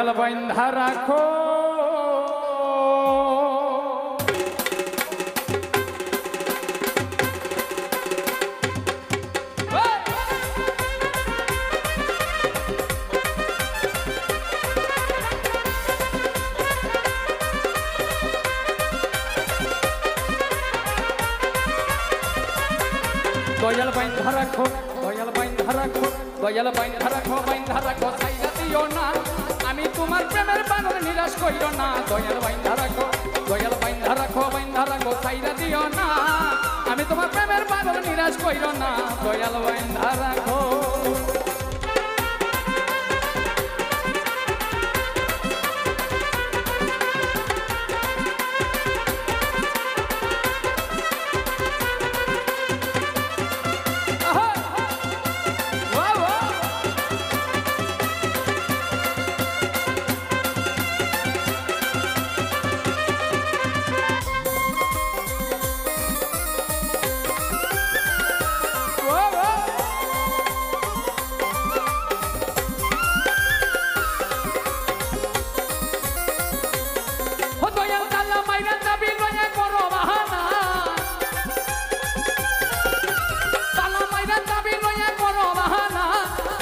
দয়াল বাইন্ধা রাখো দয়াল বাইন্ধা রাখো দয়াল বাইন্ধা রাখো দয়াল বাইন্ধা রাখো বাইন্ধা রাখো ছাইরা দিও না আমি তোমার প্রেমের পাগল নিরাশ কইরো না দয়াল বাইন্ধা রাখো দয়াল বাইন্ধা রাখো বাইন্ধা রাখো ছাইরা দিও না আমি তোমার প্রেমের পাগল নিরাশ কইরো না দয়াল বাইন্ধা রাখো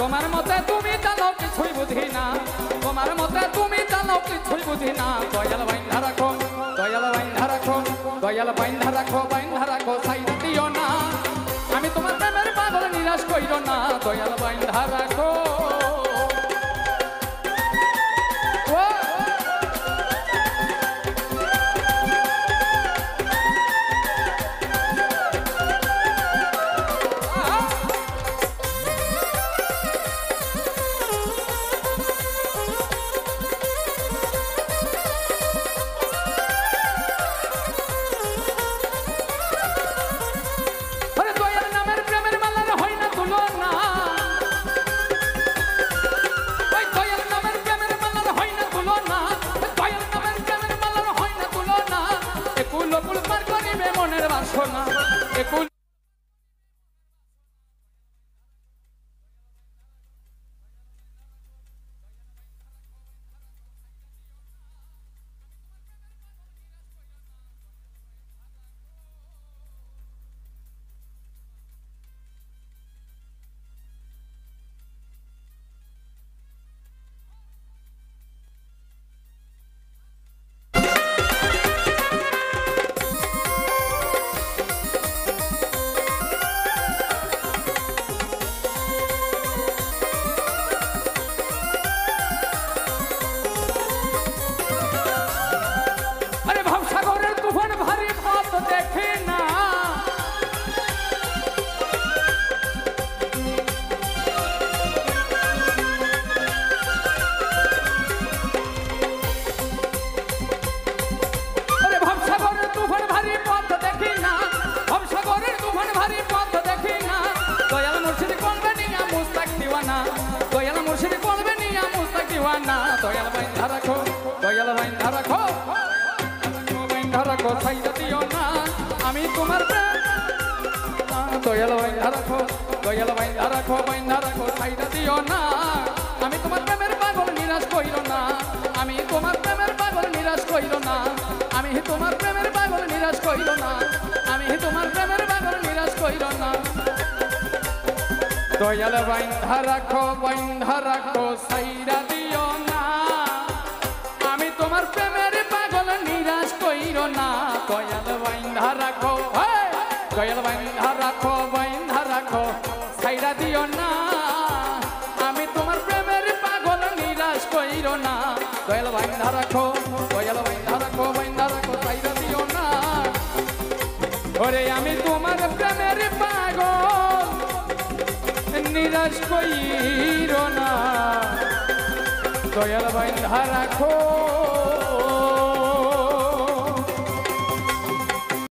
তোমার মতে তুমি চালাও কিছুই বুঝি না তোমার মতে তুমি চালাও কিছুই বুঝি না দয়াল বাইন্ধা রাখো দয়াল বাইন্ধা রাখো দয়াল বাইন্ধা রাখো বাইন্ধা রাখো ছাইরা দিও না আমি তোমার প্রেমের পাগল নিরাশ কইরো না দয়াল বাইন্ধা রাখো মনের বাসনা একুল দয়াল মুর্শিদ বলবে নিয়া মুস্তাক দিওয়ানা দয়াল বাইন্ধা রাখো দয়াল বাইন্ধা রাখো বাইন্ধা রাখো ছাইরা দিও না আমি তোমার দয়াল বাইন্ধা রাখো দয়াল বাইন্ধা রাখো বাইন্ধা রাখো ছাইরা দিও না আমি তোমার প্রেমের পাগল নিরাশ কইরো না আমি তোমার প্রেমের পাগল নিরাশ কইরো না আমি তোমার প্রেমের পাগল নিরাশ কইরো না আমি তোমার প্রেমের পাগল নিরাশ কইরো না দয়াল বাইন্ধা রাখো ছাইরা দিও না আমি তোমার প্রেমের পাগল নিরাশ কইরো না দয়াল বাইন্ধা রাখো দয়াল বাইন্ধা রাখো ছাইরা দিও না আমি তোমার প্রেমের পাগল নিরাশ কইরো না দয়াল বাইন্ধা রাখো ছাইরা দিও না ওরে আমি তোমার প্রেমের পাগল নিরাশ কইরো না দয়াল বাইন্ধা রাখো